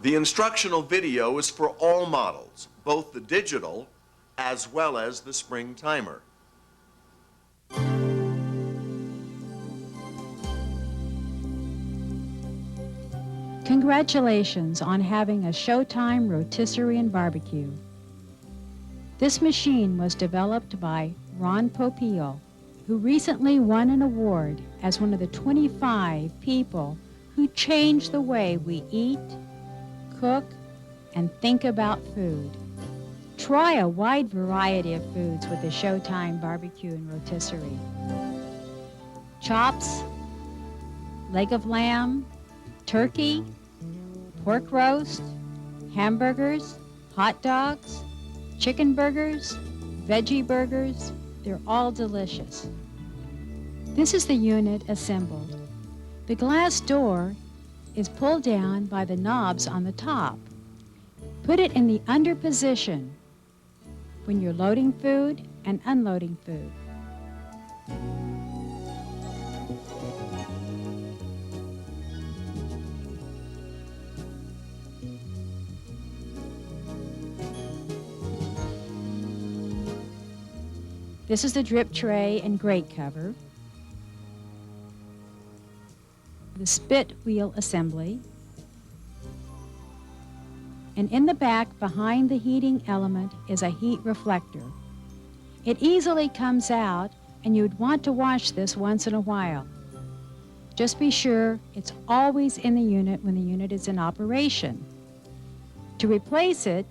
The instructional video is for all models, both the digital as well as the spring timer. Congratulations on having a Showtime Rotisserie and BBQ. This machine was developed by Ron Popeil, who recently won an award as one of the 25 people who changed the way we eat, cook, and think about food. Try a wide variety of foods with the Showtime BBQ and Rotisserie. Chops, leg of lamb, turkey, pork roast, hamburgers, hot dogs, chicken burgers, veggie burgers. They're all delicious. This is the unit assembled. The glass door is pulled down by the knobs on the top. Put it in the under position when you're loading food and unloading food. This is the drip tray and grate cover, the spit wheel assembly, and in the back behind the heating element is a heat reflector. It easily comes out, and you'd want to wash this once in a while. Just be sure it's always in the unit when the unit is in operation. To replace it,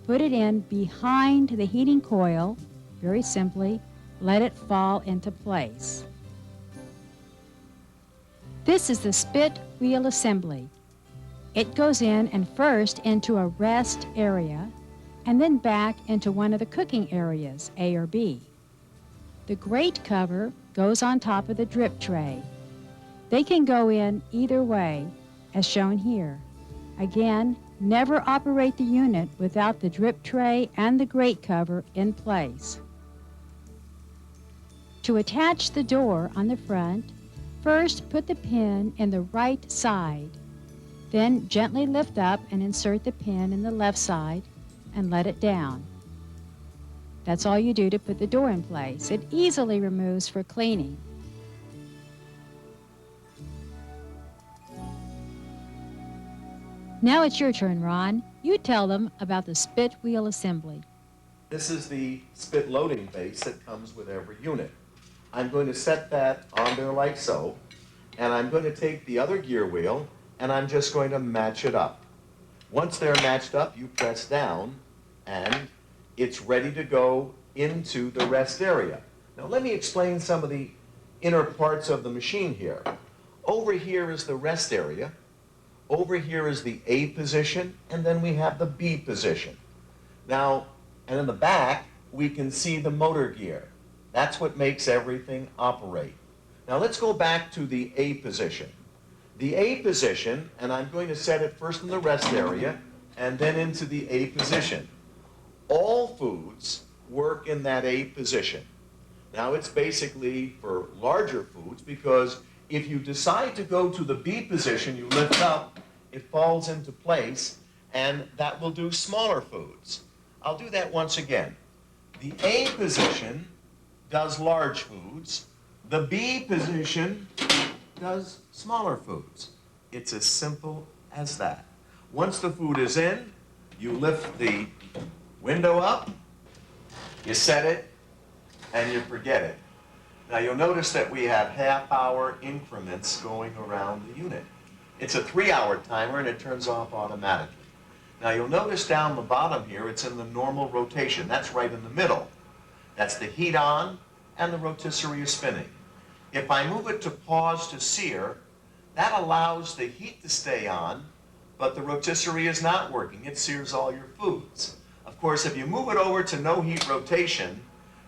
put it in behind the heating coil. Very simply, let it fall into place. This is the spit wheel assembly. It goes in and first into a rest area and then back into one of the cooking areas, A or B. The grate cover goes on top of the drip tray. They can go in either way, as shown here. Again, never operate the unit without the drip tray and the grate cover in place. To attach the door on the front, first put the pin in the right side. Then gently lift up and insert the pin in the left side and let it down. That's all you do to put the door in place. It easily removes for cleaning. Now it's your turn, Ron. You tell them about the spit wheel assembly. This is the spit loading base that comes with every unit. I'm going to set that on there like so, and I'm going to take the other gear wheel and I'm just going to match it up. Once they're matched up, you press down and it's ready to go into the rest area. Now let me explain some of the inner parts of the machine here. Over here is the rest area, over here is the A position, and then we have the B position. Now, and in the back, we can see the motor gear. That's what makes everything operate. Now let's go back to the A position. The A position, and I'm going to set it first in the rest area and then into the A position. All foods work in that A position. Now it's basically for larger foods because if you decide to go to the B position, you lift up, it falls into place, and that will do smaller foods. I'll do that once again. The A position does large foods. The B position does smaller foods. It's as simple as that. Once the food is in, you lift the window up, you set it, and you forget it. Now you'll notice that we have half-hour increments going around the unit. It's a 3-hour timer and it turns off automatically. Now you'll notice down the bottom here, it's in the normal rotation. That's right in the middle. That's the heat on and the rotisserie is spinning. If I move it to pause to sear, that allows the heat to stay on, but the rotisserie is not working. It sears all your foods. Of course, if you move it over to no heat rotation,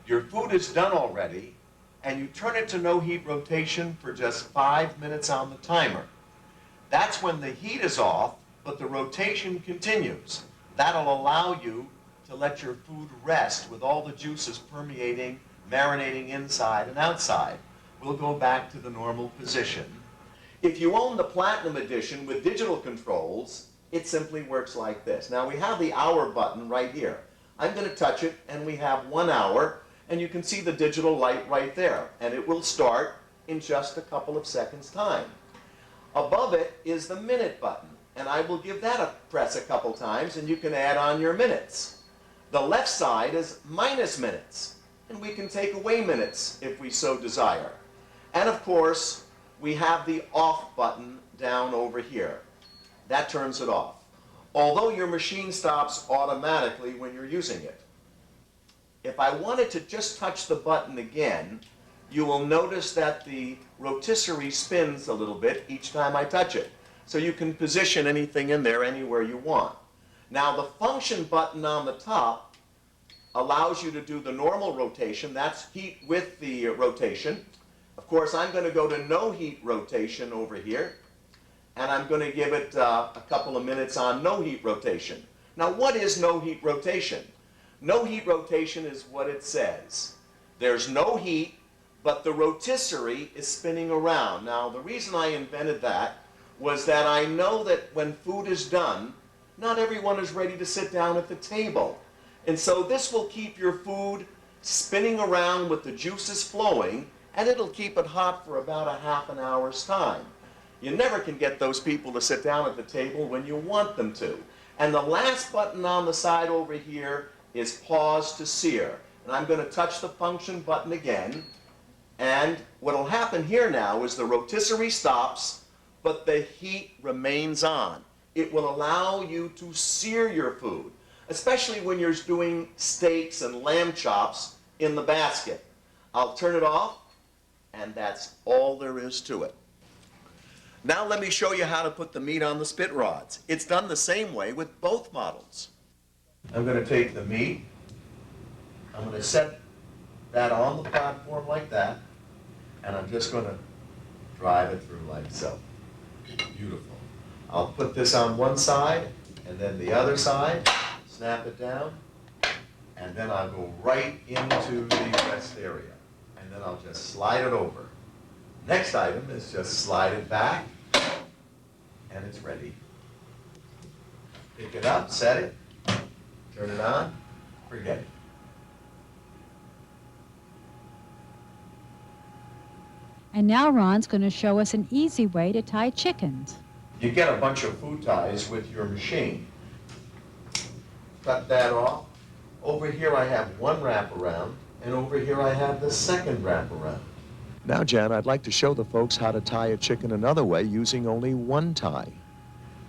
your food is done already, and you turn it to no heat rotation for just 5 minutes on the timer. That's when the heat is off, but the rotation continues. That'll allow you to let your food rest with all the juices permeating, marinating inside and outside. We'll go back to the normal position. If you own the Platinum Edition with digital controls, It simply works like this. Now we have the hour button right here. I'm going to touch it and we have 1 hour, and you can see the digital light right there, and it will start in just a couple of seconds time. Above it is the minute button, and I will give that a press a couple times and you can add on your minutes. The left side is minus minutes, and we can take away minutes if we so desire. And of course, we have the off button down over here. That turns it off, although your machine stops automatically when you're using it. If I wanted to just touch the button again, you will notice that the rotisserie spins a little bit each time I touch it. So you can position anything in there anywhere you want. Now the function button on the top allows you to do the normal rotation. That's heat with the rotation. Of course, I'm going to go to no heat rotation over here, and I'm going to give it a couple of minutes on no heat rotation. Now what is no heat rotation? No heat rotation is what it says. There's no heat, but the rotisserie is spinning around. Now the reason I invented that was that I know that when food is done, not everyone is ready to sit down at the table. And so this will keep your food spinning around with the juices flowing, and it'll keep it hot for about a half an hour's time. You never can get those people to sit down at the table when you want them to. And the last button on the side over here is pause to sear. And I'm going to touch the function button again. And what will happen here now is the rotisserie stops, but the heat remains on. It will allow you to sear your food, especially when you're doing steaks and lamb chops in the basket. I'll turn it off, and that's all there is to it. Now let me show you how to put the meat on the spit rods. It's done the same way with both models. I'm going to take the meat, I'm going to set that on the platform like that, and I'm just going to drive it through like so. Beautiful. I'll put this on one side, and then the other side, snap it down, and then I'll go right into the rest area. And then I'll just slide it over. Next item is just slide it back, and it's ready. Pick it up, set it, turn it on, forget it. And now Ron's going to show us an easy way to tie chickens. You get a bunch of food ties with your machine. Cut that off. Over here I have one wraparound, and over here I have the second wraparound. Now, Jan, I'd like to show the folks how to tie a chicken another way using only one tie.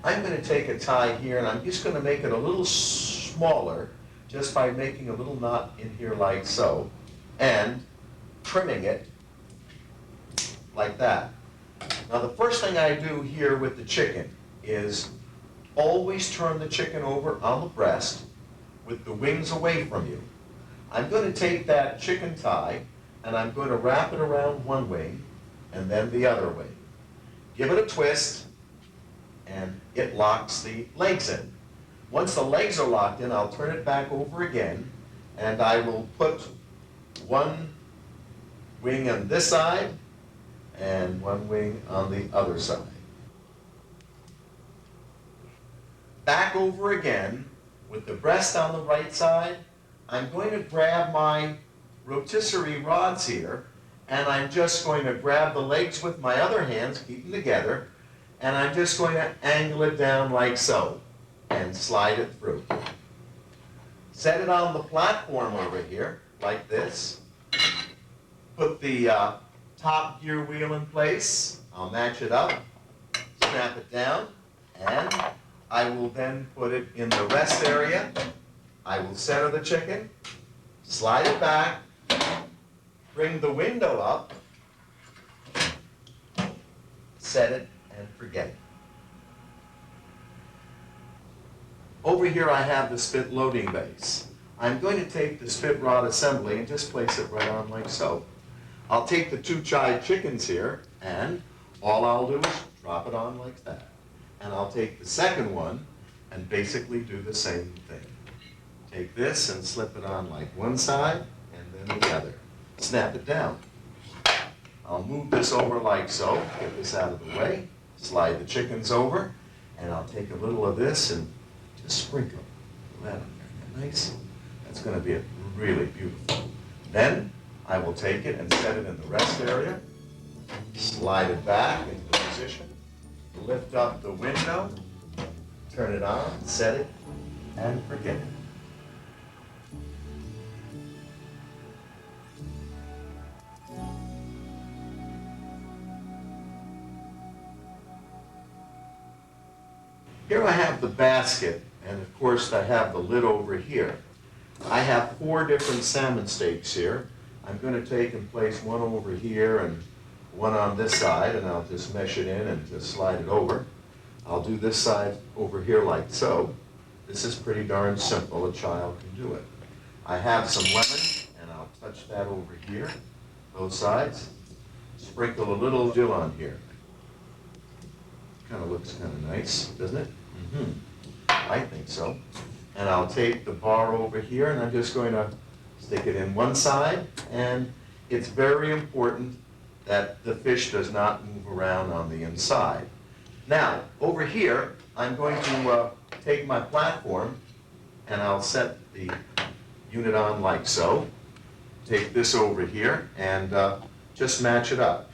I'm going to take a tie here, and I'm just going to make it a little smaller just by making a little knot in here like so, and trimming it like that. Now the first thing I do here with the chicken is always turn the chicken over on the breast with the wings away from you. I'm going to take that chicken tie and I'm going to wrap it around one wing and then the other wing. Give it a twist and it locks the legs in. Once the legs are locked in, I'll turn it back over again and I will put one wing on this side and one wing on the other side. Back over again, with the breast on the right side, I'm going to grab my rotisserie rods here, and I'm just going to grab the legs with my other hands, keep them together, and I'm just going to angle it down like so, and slide it through. Set it on the platform over here, like this. Put the top gear wheel in place. I'll match it up, snap it down, and I will then put it in the rest area. I will center the chicken, slide it back, bring the window up, set it, and forget it. Over here I have the spit loading base. I'm going to take the spit rod assembly and just place it right on like so. I'll take the two child chickens here, and all I'll do is drop it on like that. And I'll take the second one and basically do the same thing. Take this and slip it on like one side and then the other. Snap it down. I'll move this over like so, get this out of the way, slide the chickens over, And I'll take a little of this and just sprinkle that on there. Isn't that nice? That's going to be really beautiful. Then I will take it and set it in the rest area, slide it back into position, lift up the window, turn it on, set it, and forget it. Here I have the basket, and of course I have the lid over here. I have 4 different salmon steaks here. I'm going to take and place one over here and one on this side, and I'll just mesh it in and just slide it over. I'll do this side over here like so. This is pretty darn simple. A child can do it. I have some lemon, and I'll touch that over here, both sides. Sprinkle a little dill on here. Kind of looks kind of nice, doesn't it? I think so. And I'll take the bar over here, and I'm just going to stick it in one side, and it's very important that the fish does not move around on the inside. Now, over here, I'm going to take my platform, and I'll set the unit on like so. Take this over here, and just match it up.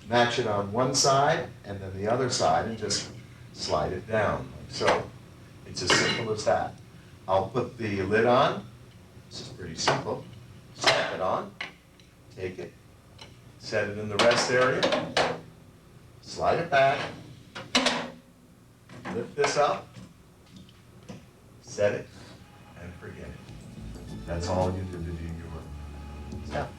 Match it on one side, and then the other side, and just slide it down like so. It's as simple as that. I'll put the lid on. This is pretty simple. Snap it on, take it, set it in the rest area, slide it back, lift this up, set it, and forget it. That's all you do to do your step.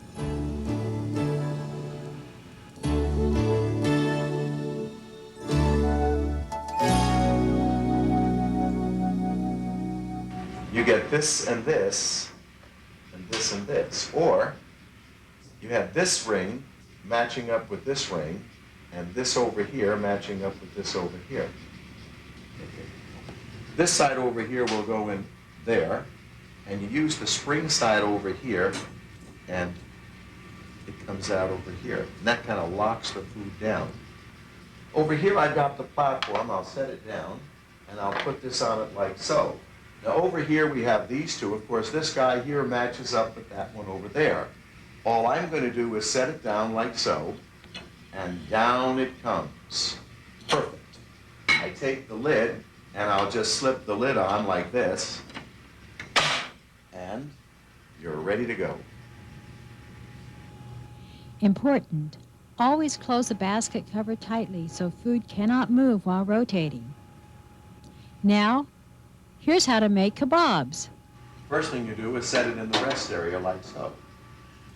You get this and this, and this and this. Or you have this ring matching up with this ring, and this over here matching up with this over here. This side over here will go in there, and you use the spring side over here, and it comes out over here. And that kind of locks the food down. Over here I've got the platform. I'll set it down, and I'll put this on it like so. Now over here we have these two. Of course, this guy here matches up with that one over there. All I'm going to do is set it down like so, and down it comes. Perfect. I take the lid, and I'll just slip the lid on like this, and you're ready to go. Important. Always close the basket cover tightly so food cannot move while rotating. Now, here's how to make kebabs. First thing you do is set it in the rest area like so.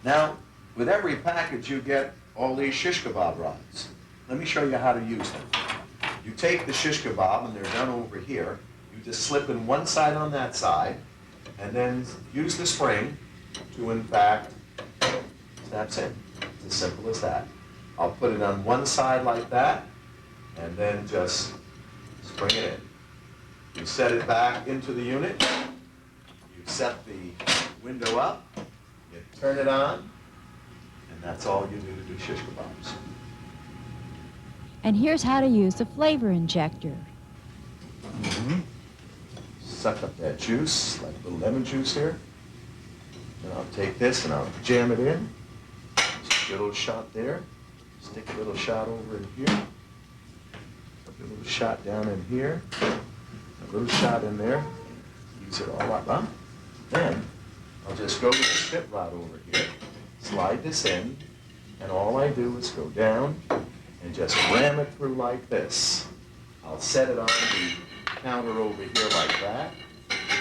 Now, with every package you get all these shish kebab rods. Let me show you how to use them. You take the shish kebab, and they're done over here. You just slip in one side on that side, and then use the spring to, in fact, snaps in. It's as simple as that. I'll put it on one side like that, and then just spring it in. You set it back into the unit. You set the window up. You turn it on, and that's all you do to do shish kebabs. And here's how to use the flavor injector. Suck up that juice, like a little lemon juice here. Then I'll take this and I'll jam it in. Just a little shot there. Stick a little shot over in here. A little shot down in here. A little shot in there. Use it all up, huh? Then I'll just go to the spit rod over here, slide this in, and all I do is go down and just ram it through like this. I'll set it on the counter over here like that.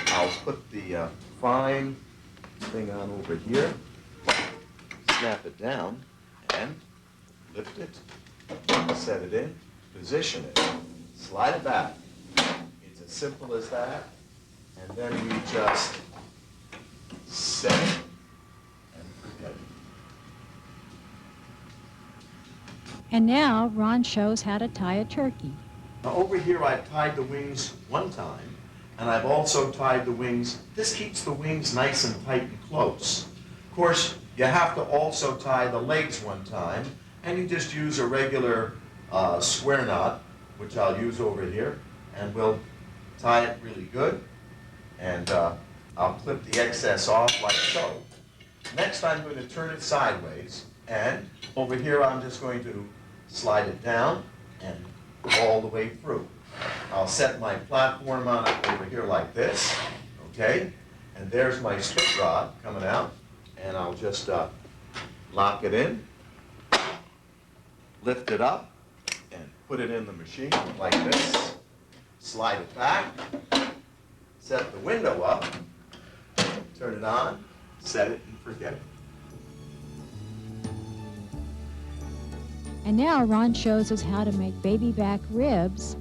I'll put the fine thing on over here, snap it down, and lift it, set it in, position it, slide it back. It's as simple as that. And then we just set it and forget it. And now Ron shows how to tie a turkey. Now over here I've tied the wings one time, and I've also tied the wings. This keeps the wings nice and tight and close. Of course, you have to also tie the legs one time, and you just use a regular square knot which I'll use over here, and we'll tie it really good, and I'll clip the excess off like so. Next, I'm going to turn it sideways, and over here I'm just going to slide it down and all the way through. I'll set my platform on it over here like this, okay? And there's my spit rod coming out, and I'll just lock it in, lift it up, and put it in the machine like this, slide it back, set the window up, turn it on, set it and forget it. And now Ron shows us how to make baby back ribs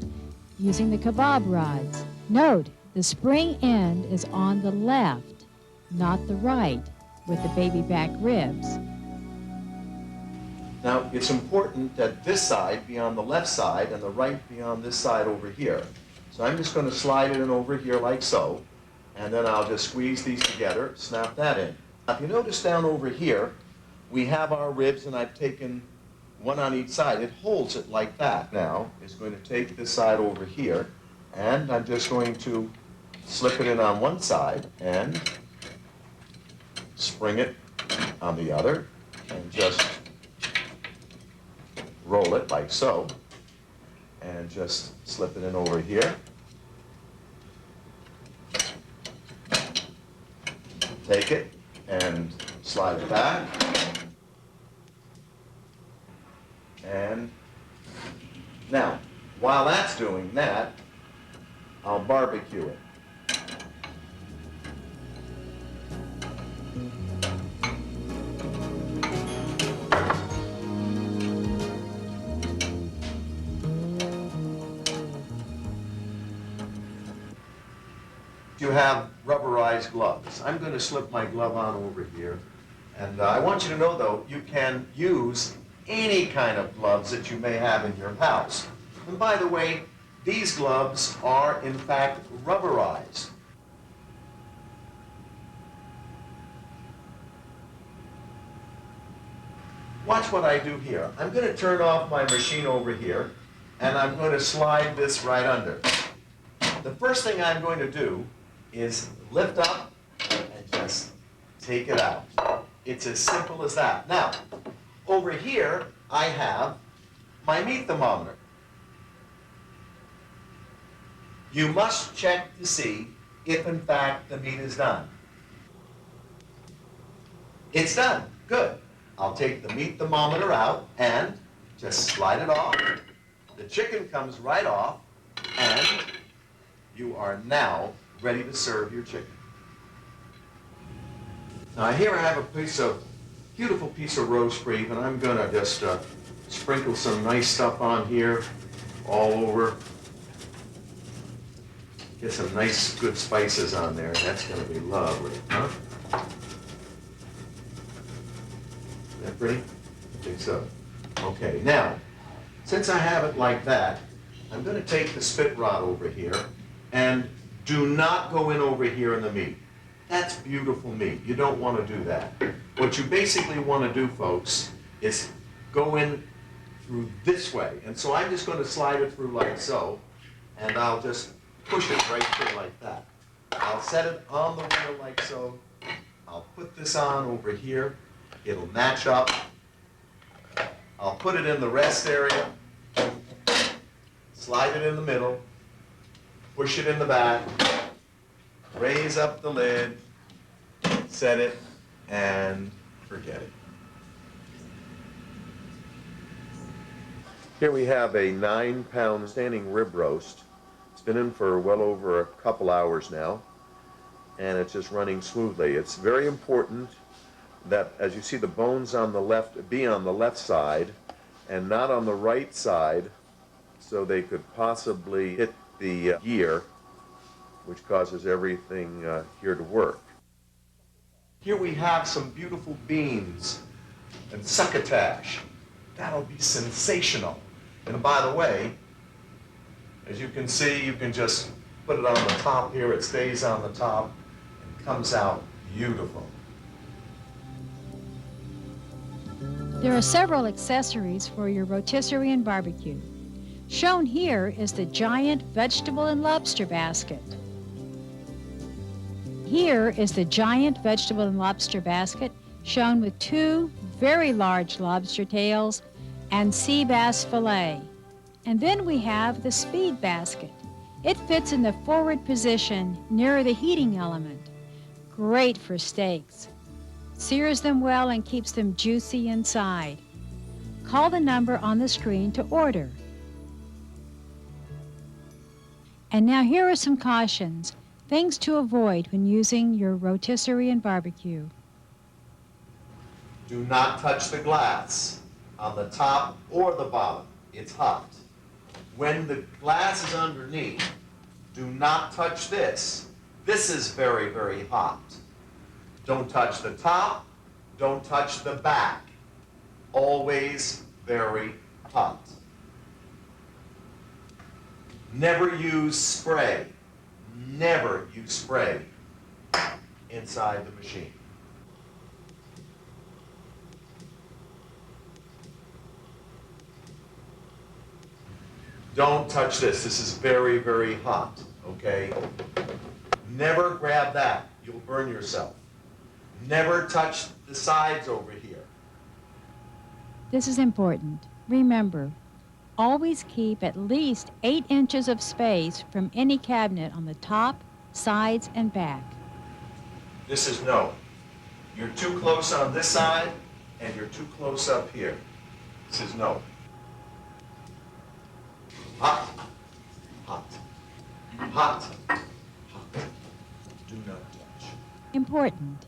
using the kebab rods. Note, the spring end is on the left, not the right, with the baby back ribs. Now, it's important that this side be on the left side and the right be on this side over here. So I'm just going to slide it in over here like so, and then I'll just squeeze these together, snap that in. Now, if you notice down over here, we have our ribs, and I've taken one on each side. It holds it like that. Now, it's going to take this side over here, and I'm just going to slip it in on one side and spring it on the other, and just roll it like so, and just slip it in over here. Take it and slide it back, and now, while that's doing that, I'll barbecue it. You have rubberized gloves. I'm going to slip my glove on over here. And I want you to know, though, you can use any kind of gloves that you may have in your house. And by the way, these gloves are, in fact, rubberized. Watch what I do here. I'm going to turn off my machine over here, and I'm going to slide this right under. The first thing I'm going to do is lift up and just take it out. It's as simple as that. Now, over here, I have my meat thermometer. You must check to see if, in fact, the meat is done. It's done. Good. I'll take the meat thermometer out and just slide it off. The chicken comes right off, and you are now ready to serve your chicken. Now here I have a beautiful piece of roast beef, and I'm gonna just sprinkle some nice stuff on here, all over. Get some nice good spices on there. That's gonna be lovely, huh? Is that pretty? I think so. Okay, now, since I have it like that, I'm gonna take the spit rod over here, and do not go in over here in the meat. That's beautiful meat. You don't want to do that. What you basically want to do, folks, is go in through this way. And so I'm just going to slide it through like so, and I'll just push it right through like that. I'll set it on the wheel like so. I'll put this on over here. It'll match up. I'll put it in the rest area, slide it in the middle, push it in the back, raise up the lid, set it, and forget it. Here we have a 9-pound standing rib roast. It's been in for well over a couple hours now, and it's just running smoothly. It's very important that, as you see, the bones on the left be on the left side and not on the right side, so they could possibly hit the gear, which causes everything here to work. Here we have some beautiful beans and succotash. That'll be sensational. And by the way, as you can see, you can just put it on the top here. It stays on the top and comes out beautiful. There are several accessories for your rotisserie and barbecue. Shown here is the giant vegetable and lobster basket. Here is the giant vegetable and lobster basket shown with 2 very large lobster tails and sea bass fillet. And then we have the speed basket. It fits in the forward position near the heating element. Great for steaks. Sears them well and keeps them juicy inside. Call the number on the screen to order. And now here are some cautions, things to avoid when using your rotisserie and barbecue. Do not touch the glass on the top or the bottom. It's hot. When the glass is underneath, do not touch this. This is very, very hot. Don't touch the top. Don't touch the back. Always very hot. Never use spray. Never use spray inside the machine. Don't touch this. This is very, very hot, okay? Never grab that. You'll burn yourself. Never touch the sides over here. This is important. Remember, always keep at least 8 inches of space from any cabinet on the top, sides, and back. This is no. You're too close on this side, and you're too close up here. This is no. Hot, hot, hot, hot. Do not touch. Important.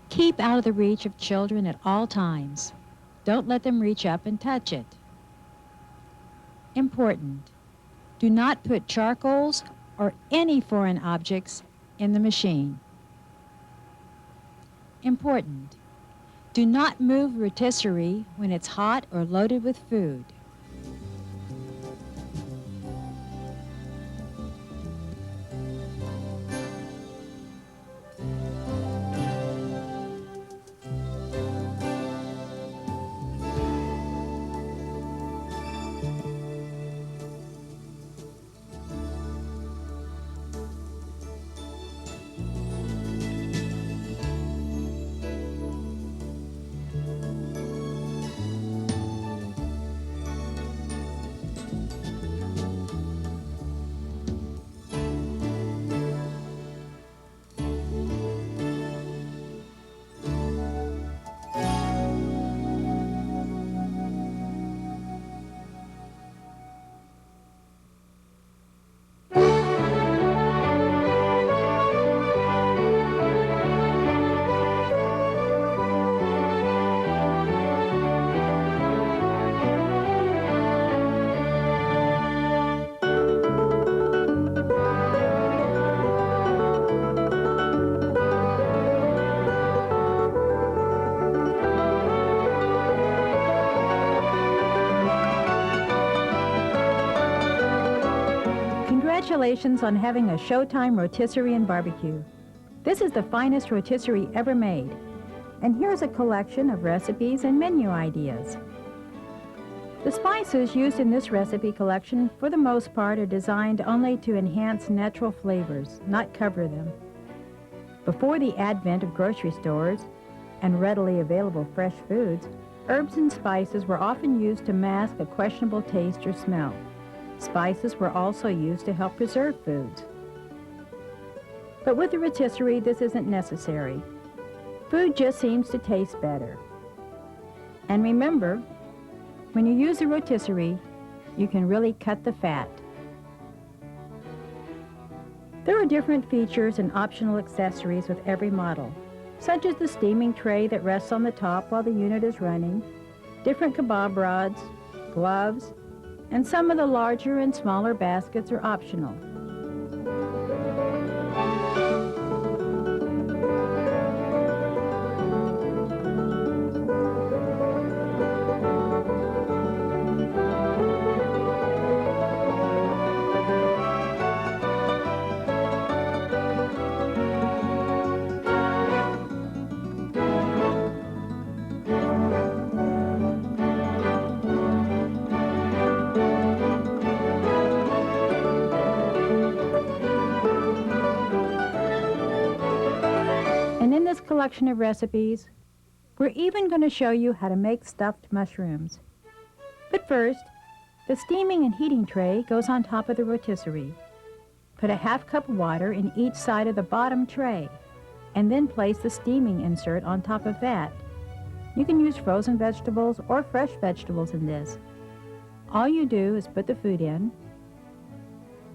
Keep out of the reach of children at all times. Don't let them reach up and touch it. Important. Do not put charcoals or any foreign objects in the machine. Important. Do not move rotisserie when it's hot or loaded with food. Congratulations on having a Showtime rotisserie and barbecue. This is the finest rotisserie ever made. And here's a collection of recipes and menu ideas. The spices used in this recipe collection, for the most part, are designed only to enhance natural flavors, not cover them. Before the advent of grocery stores and readily available fresh foods, herbs and spices were often used to mask a questionable taste or smell. Spices were also used to help preserve foods. But with the rotisserie, this isn't necessary. Food just seems to taste better. And remember, when you use a rotisserie, you can really cut the fat. There are different features and optional accessories with every model, such as the steaming tray that rests on the top while the unit is running, different kebab rods, gloves, and some of the larger and smaller baskets are optional. collection of recipes. We're even going to show you how to make stuffed mushrooms. But first, the steaming and heating tray goes on top of the rotisserie. Put a half cup of water in each side of the bottom tray, and then place the steaming insert on top of that. You can use frozen vegetables or fresh vegetables in this. All you do is put the food in,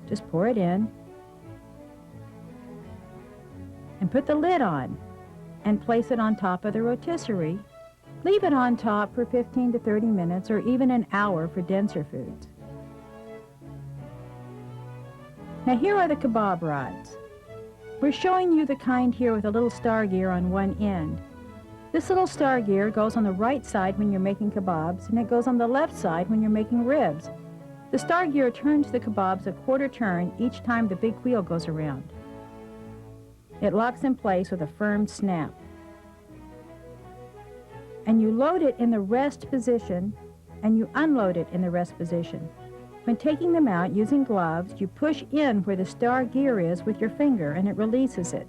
just pour it in, and put the lid on, and place it on top of the rotisserie. Leave it on top for 15 to 30 minutes or even an hour for denser foods. Now here are the kebab rods. We're showing you the kind here with a little star gear on one end. This little star gear goes on the right side when you're making kebabs, and it goes on the left side when you're making ribs. The star gear turns the kebabs a quarter turn each time the big wheel goes around. It locks in place with a firm snap. And you load it in the rest position, and you unload it in the rest position. When taking them out using gloves, you push in where the star gear is with your finger, and it releases it.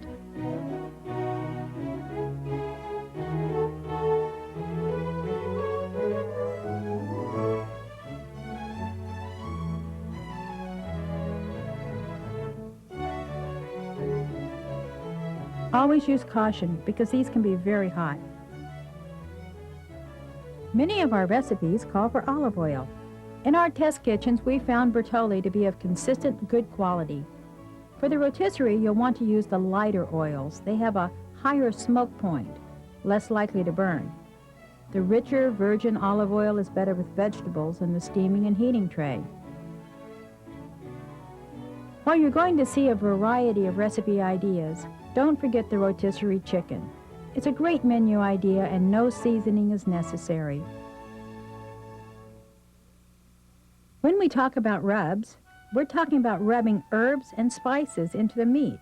Always use caution because these can be very hot. Many of our recipes call for olive oil. In our test kitchens, we found Bertolli to be of consistent good quality. For the rotisserie, you'll want to use the lighter oils. They have a higher smoke point, less likely to burn. The richer virgin olive oil is better with vegetables in the steaming and heating tray. While you're going to see a variety of recipe ideas, don't forget the rotisserie chicken. It's a great menu idea and no seasoning is necessary. When we talk about rubs, we're talking about rubbing herbs and spices into the meat.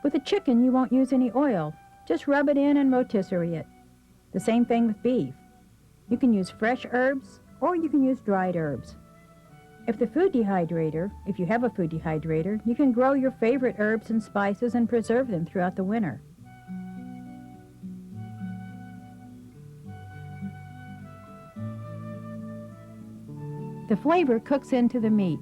With a chicken, you won't use any oil. Just rub it in and rotisserie it. The same thing with beef. You can use fresh herbs or you can use dried herbs. If you have a food dehydrator, you can grow your favorite herbs and spices and preserve them throughout the winter. The flavor cooks into the meat.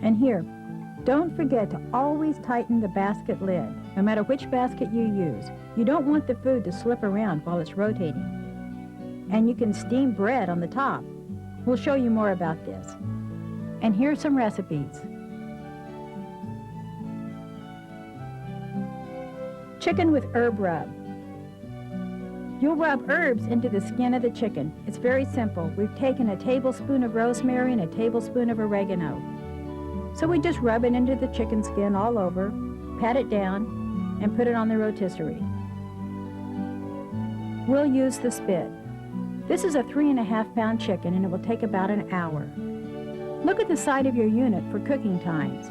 And here, don't forget to always tighten the basket lid, no matter which basket you use. You don't want the food to slip around while it's rotating. And you can steam bread on the top. We'll show you more about this. And here's some recipes. Chicken with herb rub. You'll rub herbs into the skin of the chicken. It's very simple. We've taken a tablespoon of rosemary and a tablespoon of oregano. So we just rub it into the chicken skin all over, pat it down, and put it on the rotisserie. We'll use the spit. This is a 3.5-pound chicken and it will take about an hour. Look at the side of your unit for cooking times.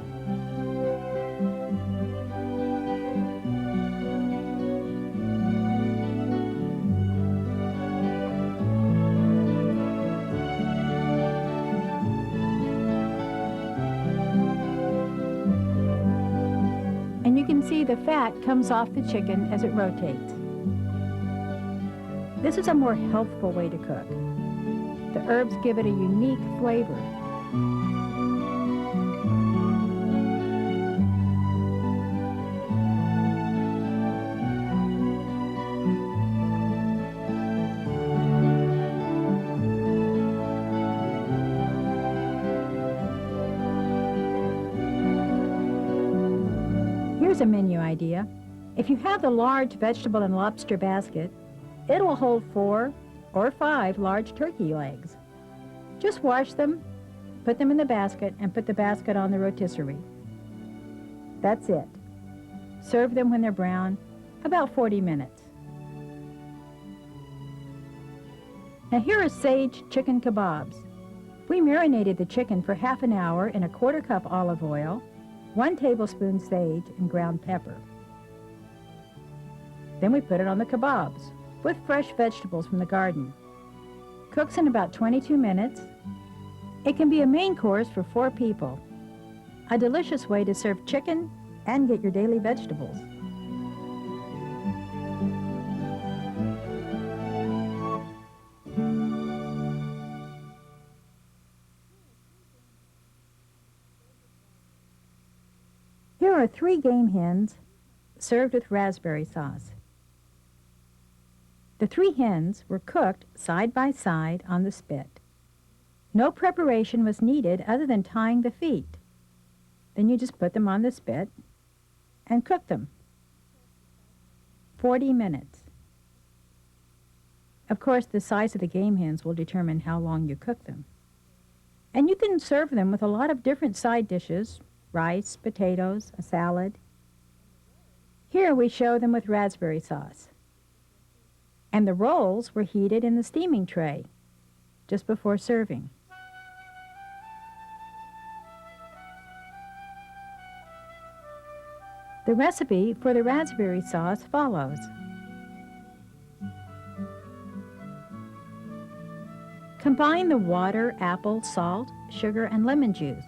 And you can see the fat comes off the chicken as it rotates. This is a more healthful way to cook. The herbs give it a unique flavor. Here's a menu idea. If you have the large vegetable and lobster basket, it will hold 4 or 5 large turkey legs. Just wash them, put them in the basket, and put the basket on the rotisserie. That's it. Serve them when they're brown, about 40 minutes. Now here are sage chicken kebabs. We marinated the chicken for half an hour in a 1/4 cup olive oil, 1 tablespoon sage, and ground pepper. Then we put it on the kebabs with fresh vegetables from the garden. Cooks in about 22 minutes. It can be a main course for 4 people. A delicious way to serve chicken and get your daily vegetables. Here are 3 game hens served with raspberry sauce. The 3 hens were cooked side by side on the spit. No preparation was needed other than tying the feet. Then you just put them on the spit and cook them. 40 minutes. Of course, the size of the game hens will determine how long you cook them. And you can serve them with a lot of different side dishes, rice, potatoes, a salad. Here we show them with raspberry sauce. And the rolls were heated in the steaming tray just before serving. The recipe for the raspberry sauce follows. Combine the water, apple, salt, sugar, and lemon juice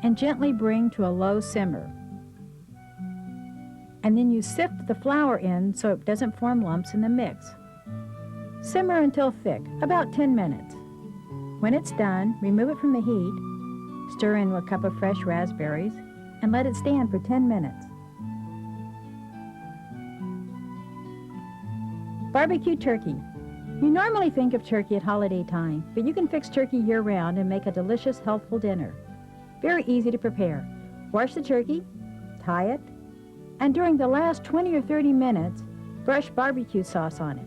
and gently bring to a low simmer. And then you sift the flour in so it doesn't form lumps in the mix. Simmer until thick, about 10 minutes. When it's done, remove it from the heat, stir in a cup of fresh raspberries, and let it stand for 10 minutes. Barbecue turkey. You normally think of turkey at holiday time, but you can fix turkey year-round and make a delicious, healthful dinner. Very easy to prepare. Wash the turkey, tie it, and during the last 20 or 30 minutes, brush barbecue sauce on it.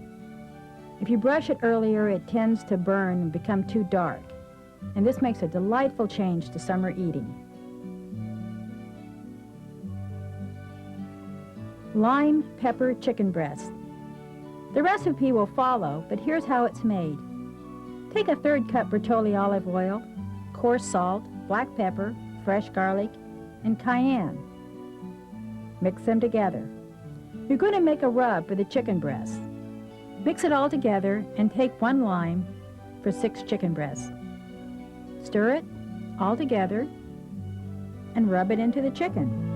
If you brush it earlier, it tends to burn and become too dark, and this makes a delightful change to summer eating. Lime pepper chicken breast. The recipe will follow, but here's how it's made. Take a 1/3 cup Bertolli olive oil, coarse salt, black pepper, fresh garlic, and cayenne. Mix them together. You're going to make a rub for the chicken breast. Mix it all together and take 1 lime for 6 chicken breasts. Stir it all together and rub it into the chicken.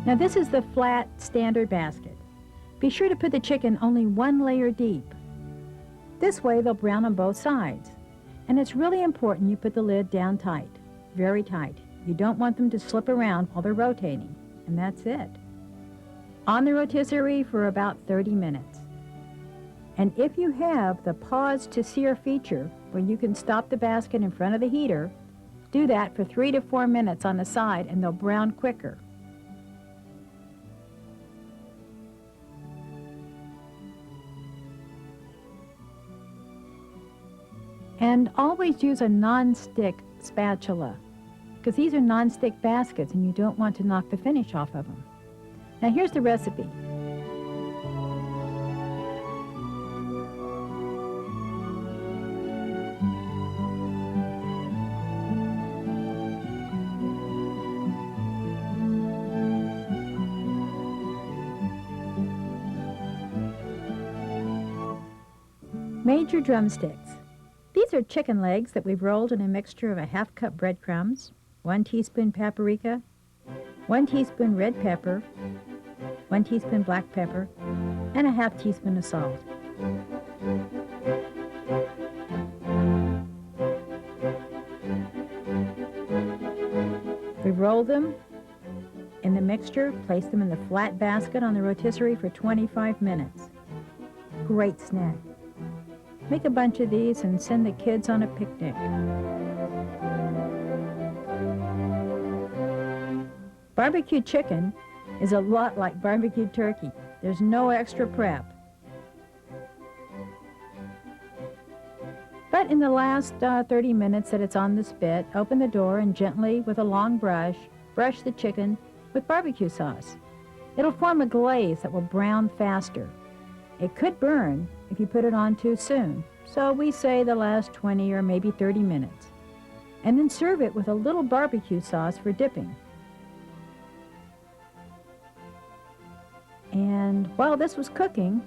Now this is the flat standard basket. Be sure to put the chicken only 1 layer deep. This way they'll brown on both sides. And it's really important you put the lid down tight, very tight. You don't want them to slip around while they're rotating, and that's it. On the rotisserie for about 30 minutes. And if you have the pause to sear feature where you can stop the basket in front of the heater, do that for 3 to 4 minutes on the side and they'll brown quicker. And always use a non-stick spatula, because these are non-stick baskets and you don't want to knock the finish off of them. Now here's the recipe. Major drumsticks. These are chicken legs that we've rolled in a mixture of a 1/2 cup breadcrumbs, 1 teaspoon paprika, 1 teaspoon red pepper, 1 teaspoon black pepper, and a 1/2 teaspoon of salt. We roll them in the mixture, place them in the flat basket on the rotisserie for 25 minutes. Great snack. Make a bunch of these and send the kids on a picnic. Barbecue chicken is a lot like barbecue turkey. There's no extra prep. But in the last 30 minutes that it's on the spit, open the door and gently, with a long brush, brush the chicken with barbecue sauce. It'll form a glaze that will brown faster. It could burn if you put it on too soon, so we say the last 20 or maybe 30 minutes. And then serve it with a little barbecue sauce for dipping. And while this was cooking,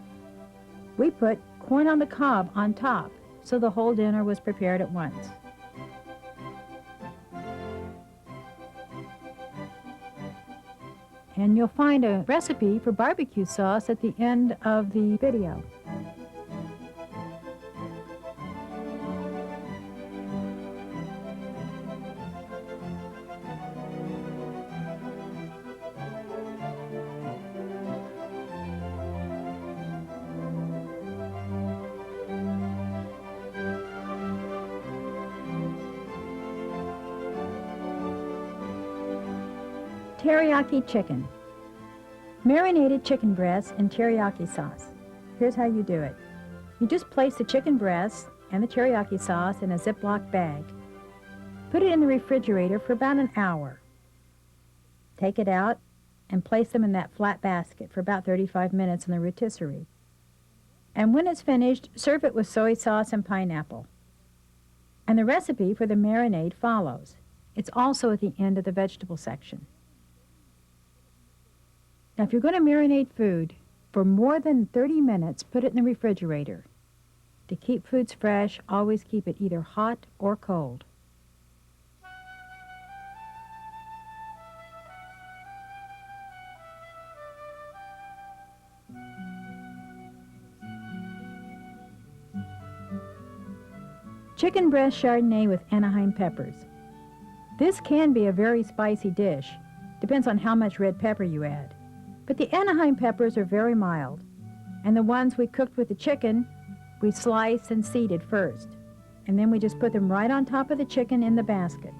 we put corn on the cob on top, so the whole dinner was prepared at once. And you'll find a recipe for barbecue sauce at the end of the video. Teriyaki chicken. Marinated chicken breasts in teriyaki sauce. Here's how you do it. You just place the chicken breasts and the teriyaki sauce in a Ziploc bag. Put it in the refrigerator for about an hour. Take it out and place them in that flat basket for about 35 minutes in the rotisserie. And when it's finished, serve it with soy sauce and pineapple. And the recipe for the marinade follows. It's also at the end of the vegetable section. Now, if you're going to marinate food for more than 30 minutes, put it in the refrigerator. To keep foods fresh, always keep it either hot or cold. Chicken breast Chardonnay with Anaheim peppers. This can be a very spicy dish. Depends on how much red pepper you add. But the Anaheim peppers are very mild, and the ones we cooked with the chicken, we sliced and seeded first, and then we just put them right on top of the chicken in the basket.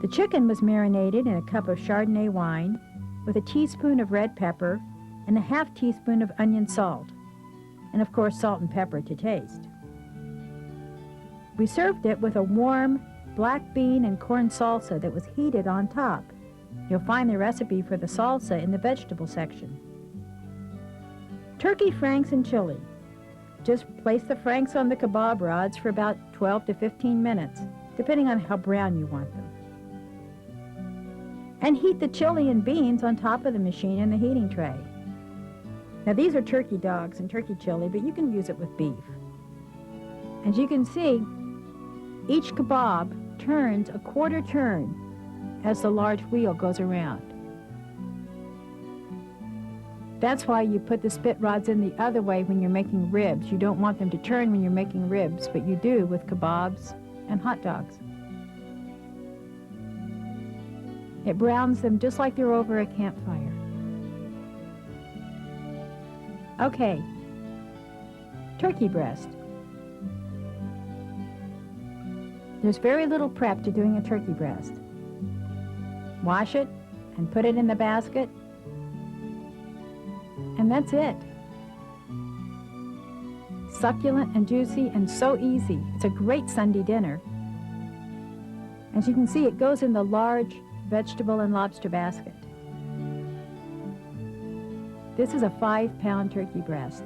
The chicken was marinated in a cup of Chardonnay wine with a teaspoon of red pepper and a half teaspoon of onion salt, and of course salt and pepper to taste. We served it with a warm black bean and corn salsa that was heated on top. You'll find the recipe for the salsa in the vegetable section. Turkey franks and chili. Just place the franks on the kebab rods for about 12 to 15 minutes, depending on how brown you want them. And heat the chili and beans on top of the machine in the heating tray. Now these are turkey dogs and turkey chili, but you can use it with beef. As you can see, each kebab turns a quarter turn as the large wheel goes around. That's why you put the spit rods in the other way when you're making ribs. You don't want them to turn when you're making ribs, but you do with kebabs and hot dogs. It browns them just like they're over a campfire. Okay, turkey breast. There's very little prep to doing a turkey breast. Wash it and put it in the basket, and that's it. Succulent and juicy and so easy. It's a great Sunday dinner. As you can see, it goes in the large vegetable and lobster basket. This is a 5-pound turkey breast.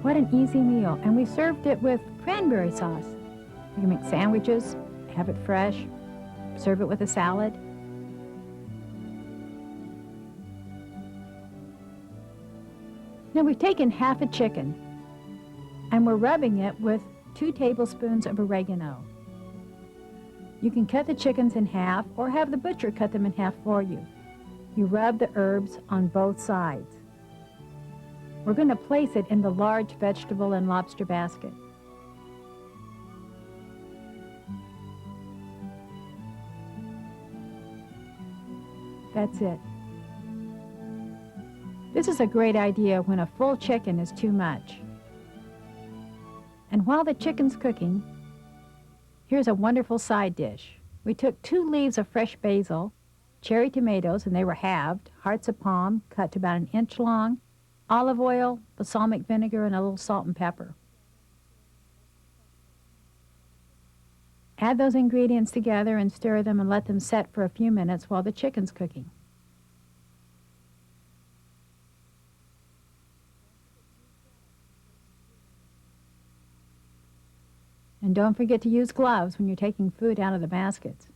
What an easy meal. And we served it with cranberry sauce. You can make sandwiches, have it fresh, serve it with a salad. Now we've taken half a chicken and we're rubbing it with 2 tablespoons of oregano. You can cut the chickens in half or have the butcher cut them in half for you. You rub the herbs on both sides. We're going to place it in the large vegetable and lobster basket. That's it. This is a great idea when a full chicken is too much. And while the chicken's cooking, here's a wonderful side dish. We took 2 leaves of fresh basil, cherry tomatoes, and they were halved, hearts of palm, cut to about 1 inch long, olive oil, balsamic vinegar, and a little salt and pepper. Add those ingredients together and stir them and let them set for a few minutes while the chicken's cooking. And don't forget to use gloves when you're taking food out of the baskets.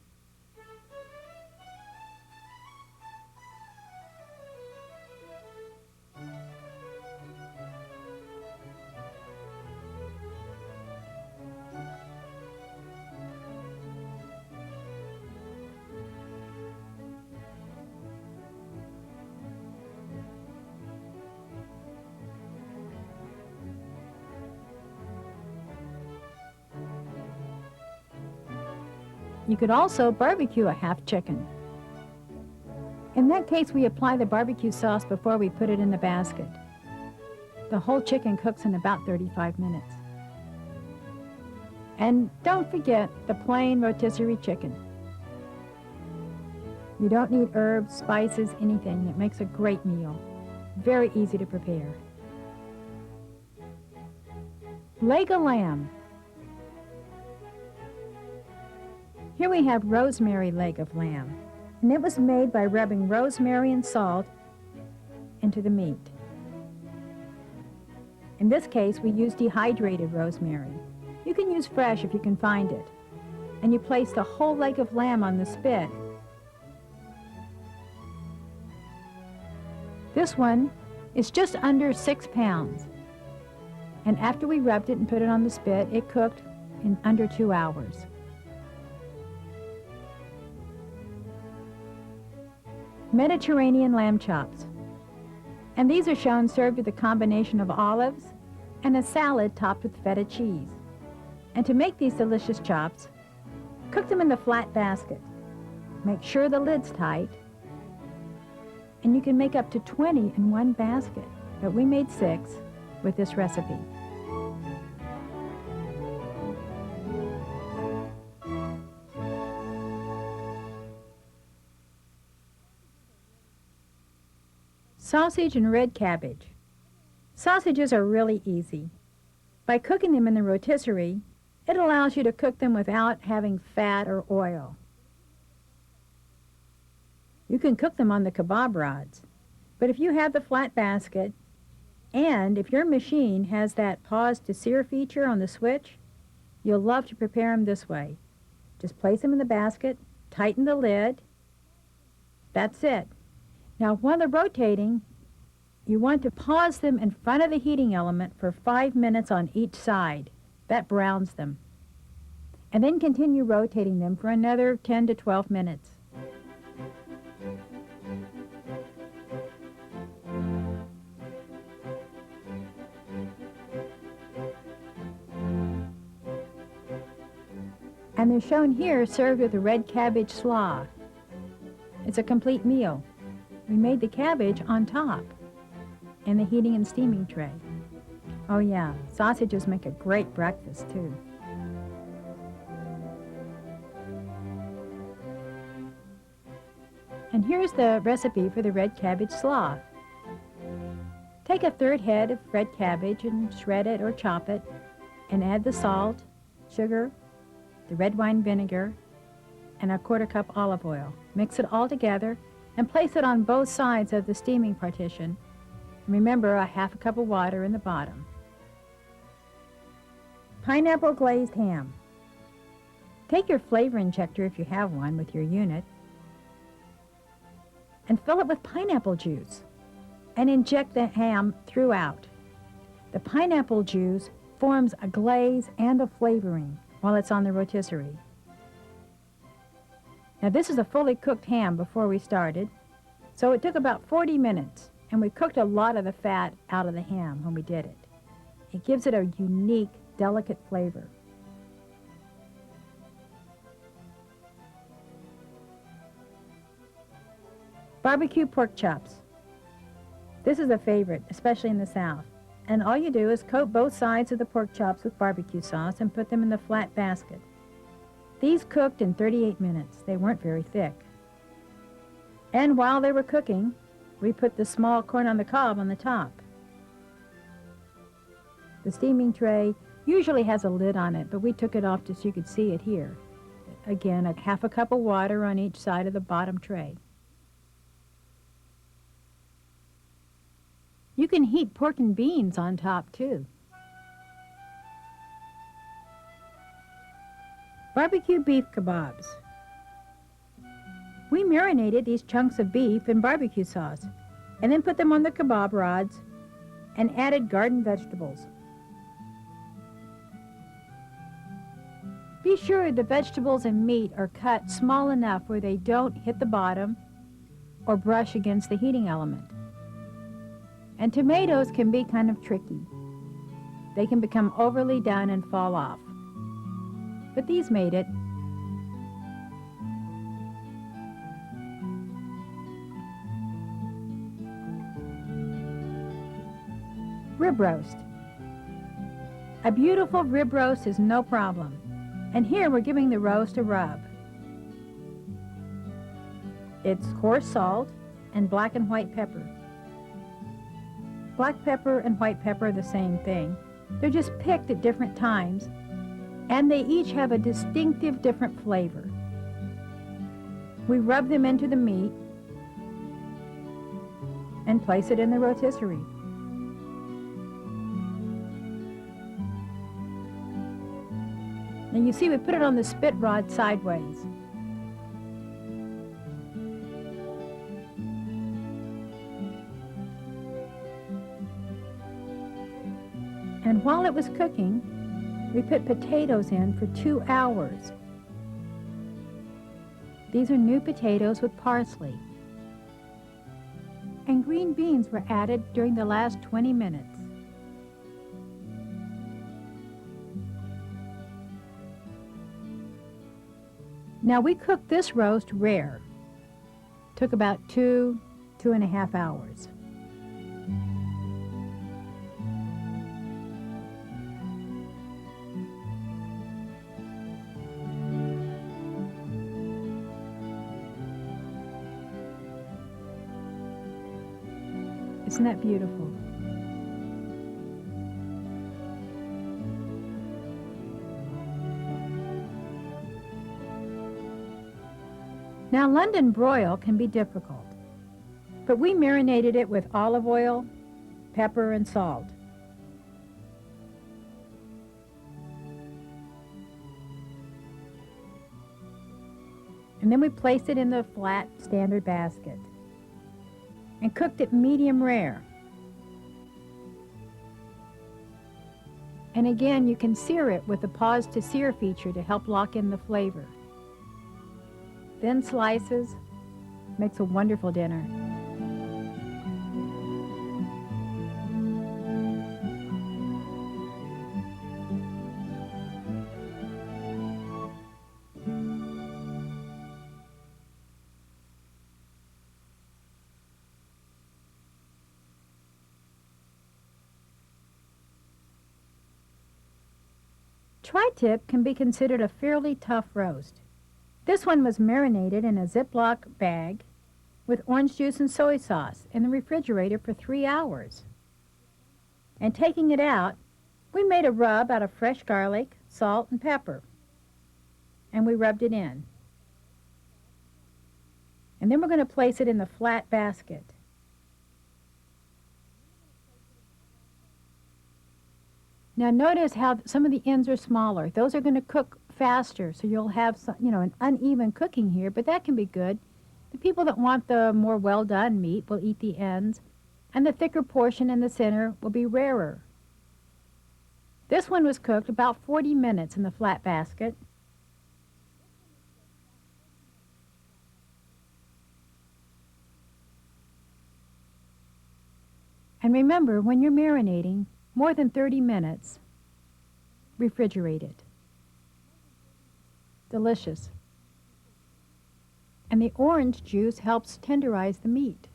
You could also barbecue a half chicken. In that case, we apply the barbecue sauce before we put it in the basket. The whole chicken cooks in about 35 minutes. And don't forget the plain rotisserie chicken. You don't need herbs, spices, anything. It makes a great meal. Very easy to prepare. Leg of lamb. Here we have rosemary leg of lamb, and it was made by rubbing rosemary and salt into the meat. In this case, we use dehydrated rosemary. You can use fresh if you can find it. And you place the whole leg of lamb on the spit. This one is just under 6 pounds. And after we rubbed it and put it on the spit, it cooked in under 2 hours. Mediterranean lamb chops. And these are shown served with a combination of olives and a salad topped with feta cheese. And to make these delicious chops, cook them in the flat basket. Make sure the lid's tight. And you can make up to 20 in one basket, but we made 6 with this recipe. Sausage and red cabbage. Sausages are really easy. By cooking them in the rotisserie, it allows you to cook them without having fat or oil. You can cook them on the kebab rods, but if you have the flat basket, and if your machine has that pause to sear feature on the switch, you'll love to prepare them this way. Just place them in the basket, tighten the lid. That's it. Now, while they're rotating, you want to pause them in front of the heating element for 5 minutes on each side. That browns them. And then continue rotating them for another 10 to 12 minutes. And they're shown here served with a red cabbage slaw. It's a complete meal. We made the cabbage on top in the heating and steaming tray. Oh yeah, sausages make a great breakfast too. And here's the recipe for the red cabbage slaw. Take a 1/3 head of red cabbage and shred it or chop it, and add the salt, sugar, the red wine vinegar, and a 1/4 cup olive oil. Mix it all together and place it on both sides of the steaming partition. And remember, a 1/2 cup of water in the bottom. Pineapple glazed ham. Take your flavor injector, if you have one, with your unit, and fill it with pineapple juice, and inject the ham throughout. The pineapple juice forms a glaze and a flavoring while it's on the rotisserie. Now, this is a fully cooked ham before we started, so it took about 40 minutes, and we cooked a lot of the fat out of the ham when we did it. It gives it a unique, delicate flavor. Barbecue pork chops. This is a favorite, especially in the South. And all you do is coat both sides of the pork chops with barbecue sauce and put them in the flat basket. These cooked in 38 minutes. They weren't very thick. And while they were cooking, we put the small corn on the cob on the top. The steaming tray usually has a lid on it, but we took it off just so you could see it here. again, a half a cup of water on each side of the bottom tray. You can heat pork and beans on top too. Barbecue beef kebabs. We marinated these chunks of beef in barbecue sauce and then put them on the kebab rods and added garden vegetables. Be sure the vegetables and meat are cut small enough where they don't hit the bottom or brush against the heating element. And tomatoes can be kind of tricky. They can become overly done and fall off. But these made it. Rib roast. A beautiful rib roast is no problem. And here we're giving the roast a rub. It's coarse salt and black and white pepper. Black pepper and white pepper are the same thing. They're just picked at different times, and they each have a distinctive different flavor. We rub them into the meat and place it in the rotisserie. Now you see we put it on the spit rod sideways. And while it was cooking, we put potatoes in for 2 hours. These are new potatoes with parsley. And green beans were added during the last 20 minutes. Now we cooked this roast rare. Took about 2.5 hours. Isn't that beautiful? Now, London broil can be difficult, but we marinated it with olive oil, pepper, and salt. And then we placed it in the flat standard basket and cooked it medium rare. And again, you can sear it with the pause to sear feature to help lock in the flavor. Thin slices makes a wonderful dinner. Tri-tip can be considered a fairly tough roast. This one was marinated in a Ziploc bag with orange juice and soy sauce in the refrigerator for 3 hours. And taking it out, we made a rub out of fresh garlic, salt, and pepper. And we rubbed it in. And then we're going to place it in the flat basket. Now notice how some of the ends are smaller. Those are going to cook faster, so you'll have some, an uneven cooking here, but that can be good. The people that want the more well-done meat will eat the ends, and the thicker portion in the center will be rarer. This one was cooked about 40 minutes in the flat basket. And remember, when you're marinating, more than 30 minutes, refrigerate it. Delicious. And the orange juice helps tenderize the meat.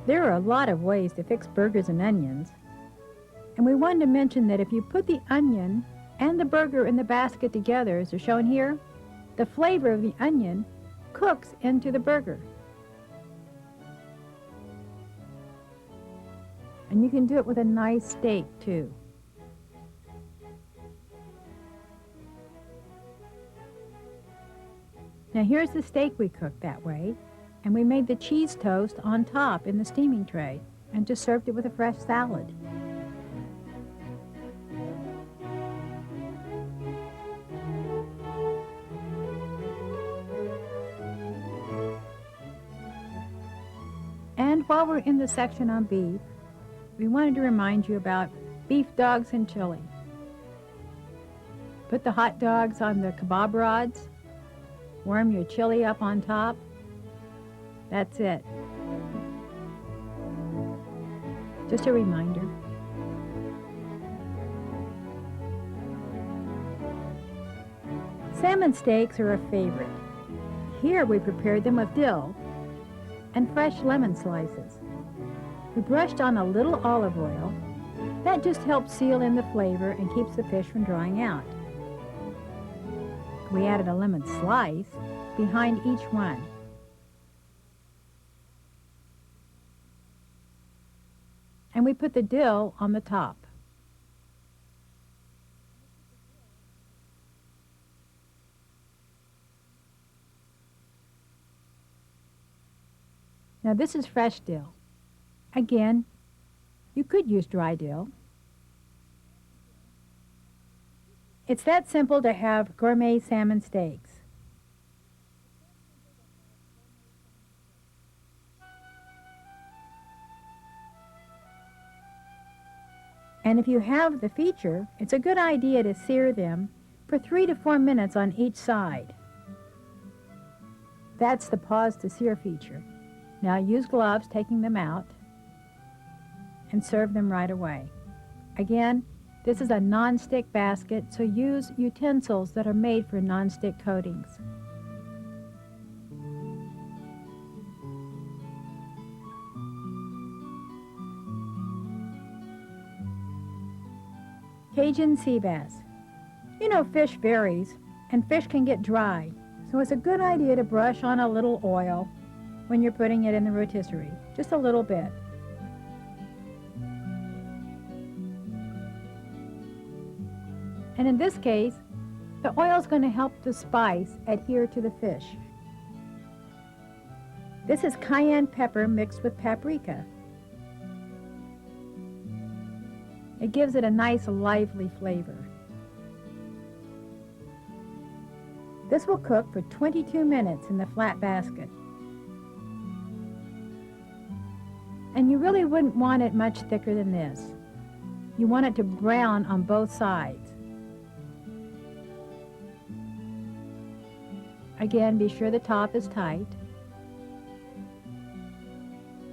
There are a lot of ways to fix burgers and onions, and we wanted to mention that if you put the onion and the burger in the basket together, as are shown here, the flavor of the onion cooks into the burger. And you can do it with a nice steak too. Now here's the steak we cooked that way, and we made the cheese toast on top in the steaming tray and just served it with a fresh salad. And while we're in the section on beef, we wanted to remind you about beef dogs and chili. Put the hot dogs on the kebab rods, warm your chili up on top. That's it. Just a reminder. Salmon steaks are a favorite. Here we prepared them with dill and fresh lemon slices. We brushed on a little olive oil. That just helps seal in the flavor and keeps the fish from drying out. We added a lemon slice behind each one. And we put the dill on the top. Now this is fresh dill. Again, you could use dry dill. It's that simple to have gourmet salmon steaks. And if you have the feature, it's a good idea to sear them for 3 to 4 minutes on each side. That's the pause to sear feature. Now use gloves taking them out and serve them right away. Again, this is a non-stick basket, so use utensils that are made for non-stick coatings. Cajun sea bass. You know, fish varies, and fish can get dry, so it's a good idea to brush on a little oil when you're putting it in the rotisserie, just a little bit. And in this case, the oil is going to help the spice adhere to the fish. This is cayenne pepper mixed with paprika. It gives it a nice lively flavor. This will cook for 22 minutes in the flat basket. And you really wouldn't want it much thicker than this. You want it to brown on both sides. Again, be sure the top is tight.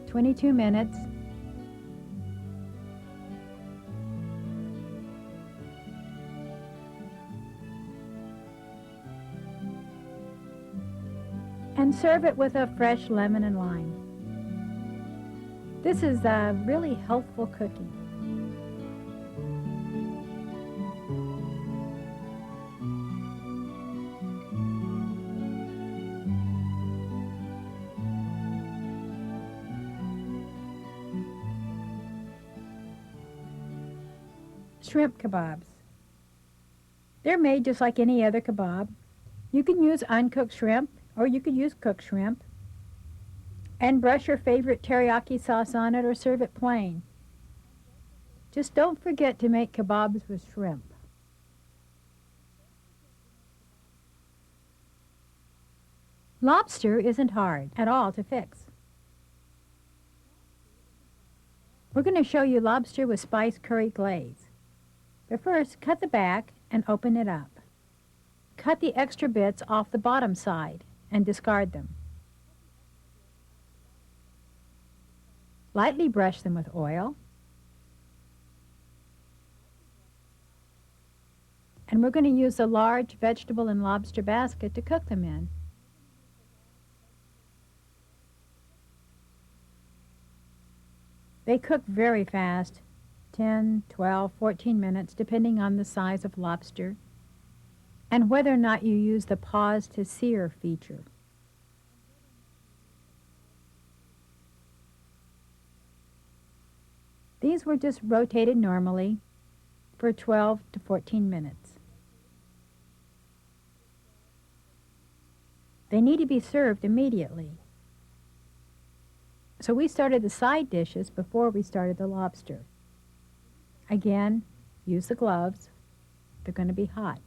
22 minutes. And serve it with a fresh lemon and lime. This is a really healthful cookie. Shrimp kebabs. They're made just like any other kebab. You can use uncooked shrimp, or you could use cooked shrimp. And brush your favorite teriyaki sauce on it or serve it plain. Just don't forget to make kebabs with shrimp. Lobster isn't hard at all to fix. We're going to show you lobster with spiced curry glaze. But first, cut the back and open it up. Cut the extra bits off the bottom side and discard them. Lightly brush them with oil. And we're going to use a large vegetable and lobster basket to cook them in. cook very fast, 10, 12, 14 minutes, depending on the size of lobster and whether or not you use the pause to sear feature. These were just rotated normally for 12 to 14 minutes. They need to be served immediately. So we started the side dishes before we started the lobster. Again, use the gloves. They're going to be hot.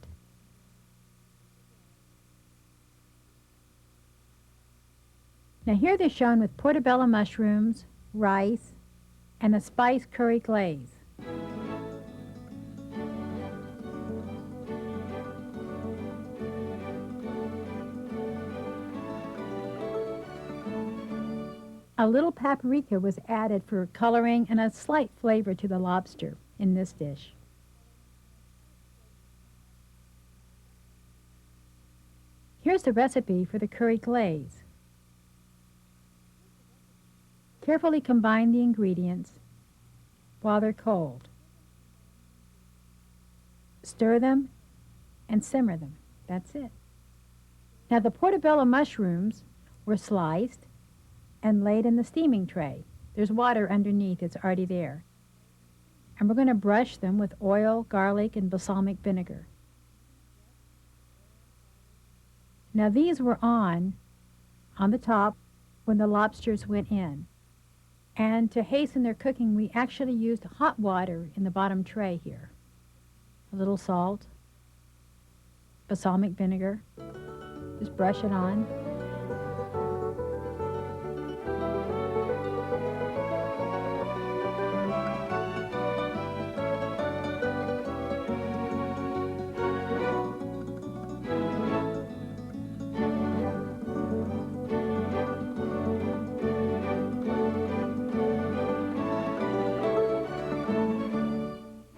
Now here they're shown with portobello mushrooms, rice, and a spice curry glaze. A little paprika was added for coloring and a slight flavor to the lobster in this dish. Here's the recipe for the curry glaze. Carefully combine the ingredients while they're cold. Stir them and simmer them. That's it. Now the portobello mushrooms were sliced and laid in the steaming tray. There's water underneath, it's already there. And we're going to brush them with oil, garlic, and balsamic vinegar. Now these were on the top when the lobsters went in. And to hasten their cooking, we actually used hot water in the bottom tray here. A little salt, balsamic vinegar, just brush it on.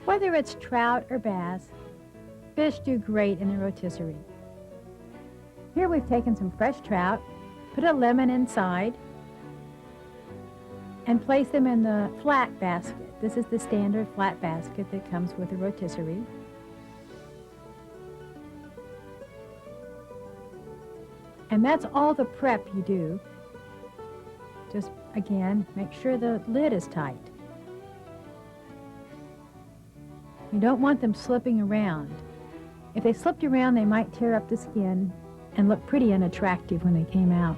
Whether it's trout or bass, fish do great in the rotisserie. Here we've taken some fresh trout, put a lemon inside, and place them in the flat basket. This is the standard flat basket that comes with the rotisserie. And that's all the prep you do. Just, again, make sure the lid is tight. You don't want them slipping around. If they slipped around, they might tear up the skin and look pretty unattractive when they came out.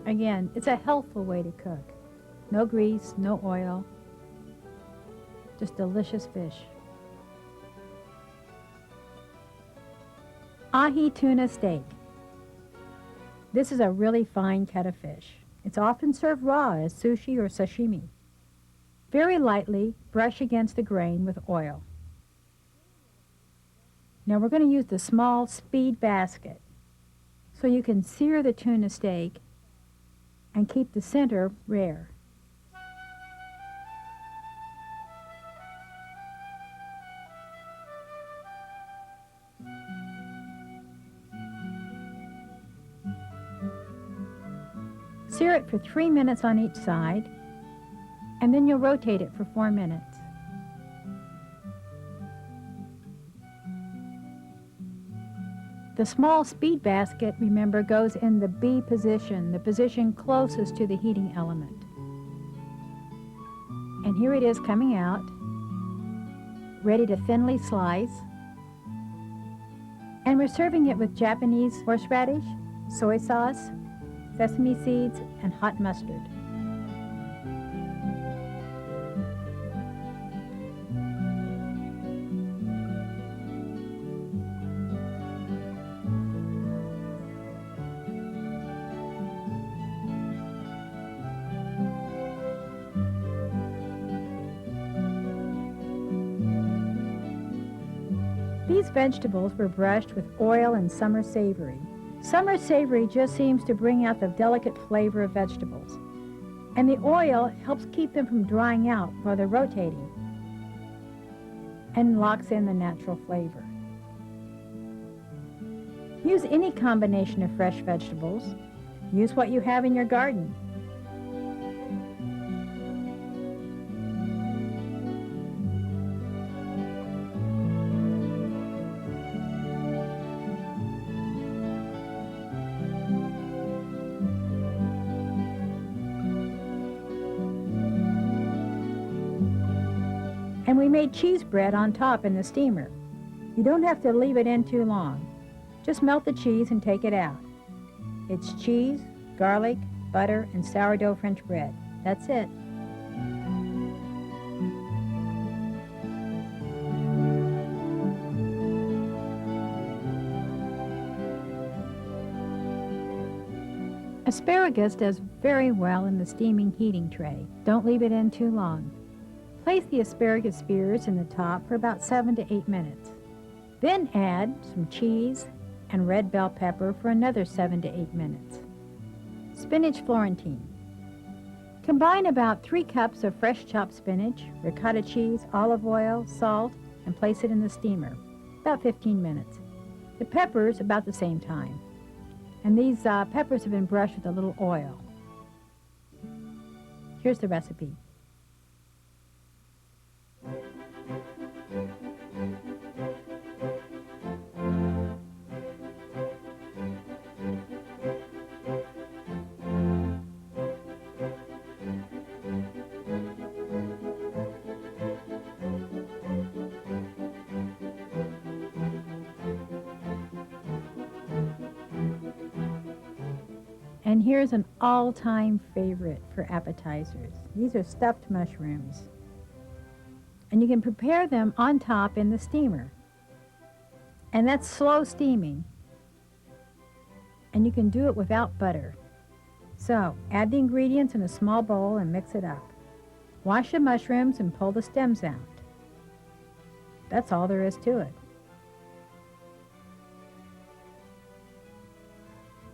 Again, it's a healthful way to cook. No grease, no oil, just delicious fish. Ahi tuna steak. This is a really fine cut of fish. It's often served raw as sushi or sashimi. Very lightly brush against the grain with oil. Now we're going to use the small speed basket so you can sear the tuna steak and keep the center rare. Sear it for 3 minutes on each side, and then you'll rotate it for 4 minutes. The small speed basket, remember, goes in the B position, the position closest to the heating element. And here it is coming out, ready to thinly slice. And we're serving it with Japanese horseradish, soy sauce, sesame seeds, and hot mustard. These vegetables were brushed with oil and summer savory. Summer savory just seems to bring out the delicate flavor of vegetables. And the oil helps keep them from drying out while they're rotating and locks in the natural flavor. Use any combination of fresh vegetables. Use what you have in your garden. And we made cheese bread on top in the steamer. You don't have to leave it in too long. Just melt the cheese and take it out. It's cheese, garlic, butter, and sourdough French bread. That's it. Asparagus does very well in the steaming heating tray. Don't leave it in too long. Place the asparagus spears in the top for about 7 to 8 minutes. Then add some cheese and red bell pepper for another 7 to 8 minutes. Spinach Florentine. Combine about 3 cups of fresh chopped spinach, ricotta cheese, olive oil, salt, and place it in the steamer, about 15 minutes. The peppers about the same time. And these peppers have been brushed with a little oil. Here's the recipe. And here's an all-time favorite for appetizers. These are stuffed mushrooms. And you can prepare them on top in the steamer. And that's slow steaming. And you can do it without butter. So, add the ingredients in a small bowl and mix it up. Wash the mushrooms and pull the stems out. That's all there is to it.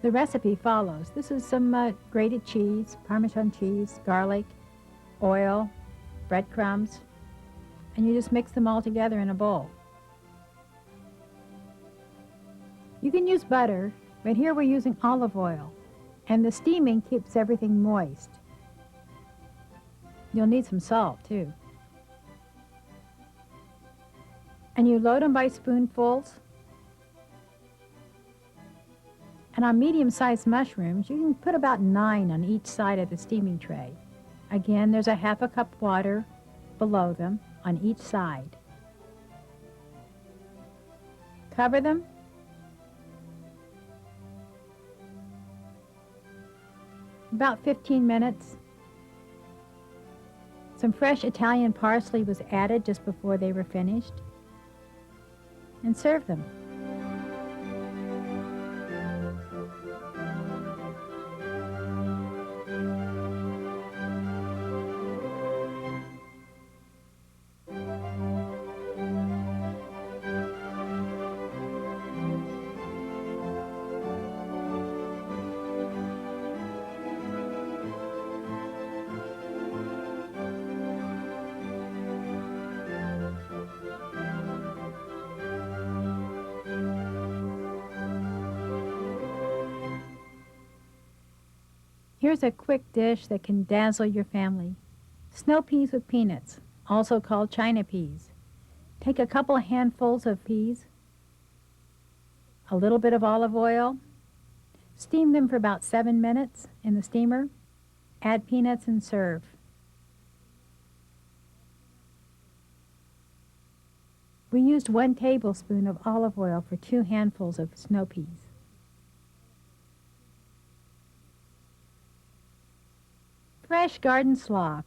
The recipe follows. This is some grated cheese, Parmesan cheese, garlic, oil, breadcrumbs, and you just mix them all together in a bowl. You can use butter, but here we're using olive oil, and the steaming keeps everything moist. You'll need some salt, too. And you load them by spoonfuls. And on medium-sized mushrooms, you can put about 9 on each side of the steaming tray. Again, there's a half a cup water below them on each side. Cover them. About 15 minutes. Some fresh Italian parsley was added just before they were finished. And serve them. Here's a quick dish that can dazzle your family. Snow peas with peanuts, also called China peas. Take a couple of handfuls of peas, a little bit of olive oil, steam them for about 7 minutes in the steamer, add peanuts and serve. We used 1 tablespoon of olive oil for 2 handfuls of snow peas. Fresh garden slaw.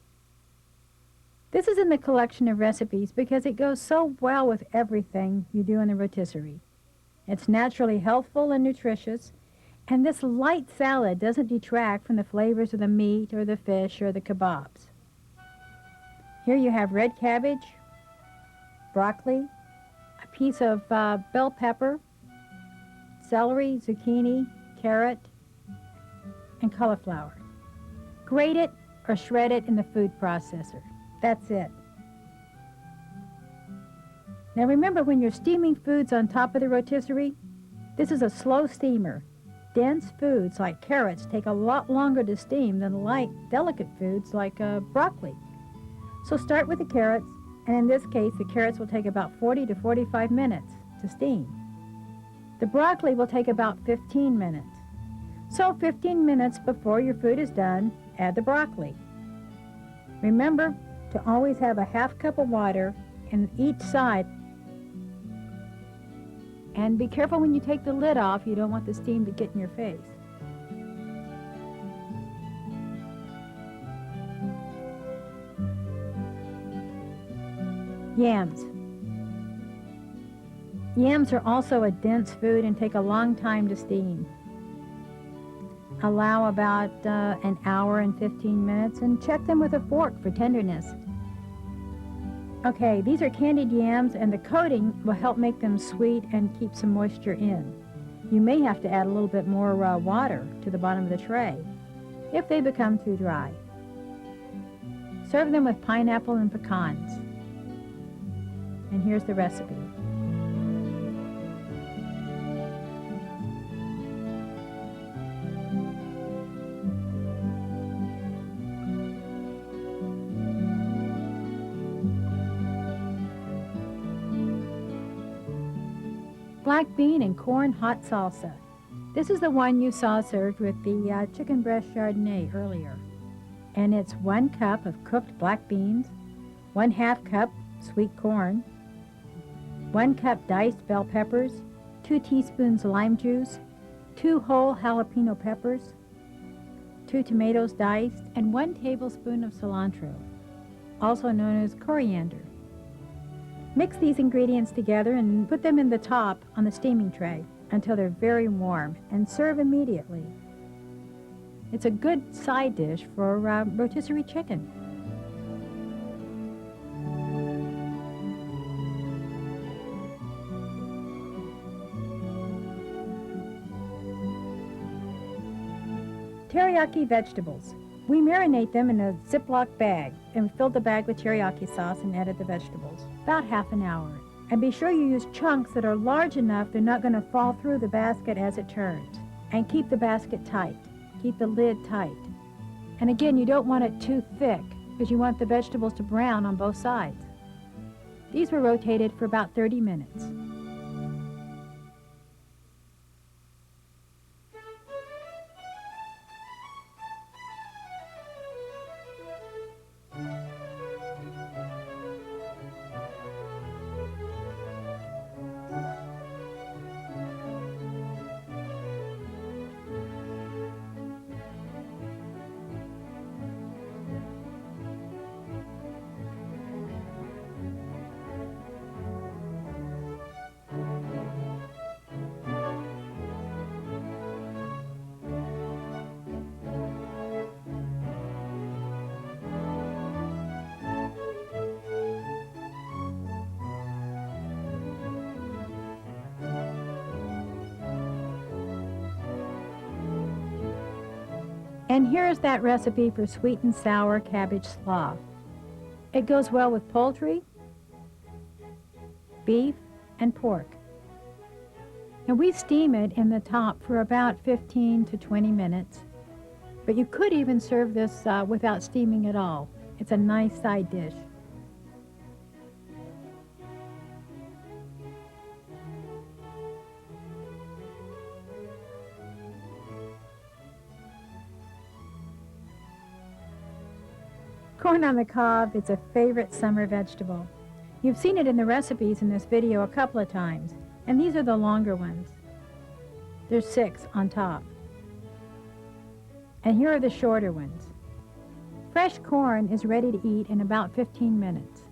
This is in the collection of recipes because it goes so well with everything you do in the rotisserie. It's naturally healthful and nutritious, and this light salad doesn't detract from the flavors of the meat or the fish or the kebabs. Here you have red cabbage, broccoli, a piece of bell pepper, celery, zucchini, carrot, and cauliflower. Grate it or shred it in the food processor. That's it. Now remember, when you're steaming foods on top of the rotisserie, This is a slow steamer. Dense foods like carrots take a lot longer to steam than light, delicate foods like broccoli. So start with the carrots, and in this case, the carrots will take about 40 to 45 minutes to steam. The broccoli will take about 15 minutes. So 15 minutes before your food is done, add the broccoli. Remember to always have a half cup of water in each side. And be careful when you take the lid off, you don't want the steam to get in your face. Yams. Yams are also a dense food and take a long time to steam. Allow about an hour and 15 minutes and check them with a fork for tenderness. Okay, these are candied yams, and the coating will help make them sweet and keep some moisture in. You may have to add a little bit more water to the bottom of the tray if they become too dry. Serve them with pineapple and pecans. And here's the recipe. Black bean and corn hot salsa. This is the one you saw served with the chicken breast chardonnay earlier. And it's 1 cup of cooked black beans, 1/2 cup sweet corn, 1 cup diced bell peppers, 2 teaspoons lime juice, 2 whole jalapeno peppers, 2 tomatoes diced, and 1 tablespoon of cilantro, also known as coriander. Mix these ingredients together and put them in the top on the steaming tray until they're very warm and serve immediately. It's a good side dish for rotisserie chicken. Teriyaki vegetables. We marinate them in a Ziploc bag and fill the bag with teriyaki sauce and added the vegetables. About half an hour. And be sure you use chunks that are large enough they're not going to fall through the basket as it turns. And keep the basket tight. Keep the lid tight. And again, you don't want it too thick because you want the vegetables to brown on both sides. These were rotated for about 30 minutes. And here's that recipe for sweet and sour cabbage slaw. It goes well with poultry, beef, and pork. And we steam it in the top for about 15 to 20 minutes. But you could even serve this without steaming at all. It's a nice side dish. Corn on the cob is a favorite summer vegetable. You've seen it in the recipes in this video a couple of times, and these are the longer ones. There's 6 on top. And here are the shorter ones. Fresh corn is ready to eat in about 15 minutes.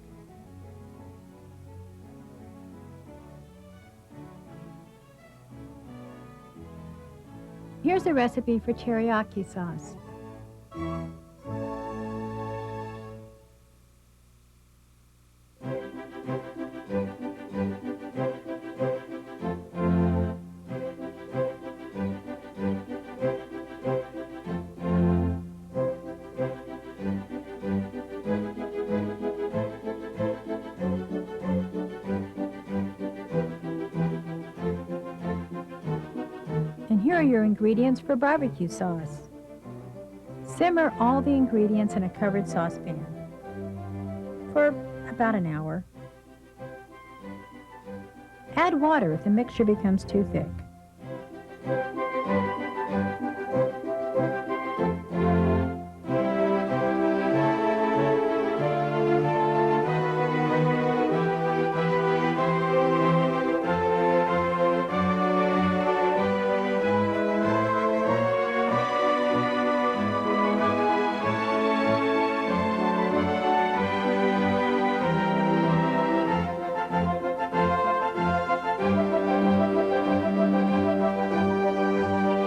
Here's the recipe for teriyaki sauce. are your ingredients for barbecue sauce. Simmer all the ingredients in a covered saucepan for about an hour. Add water if the mixture becomes too thick.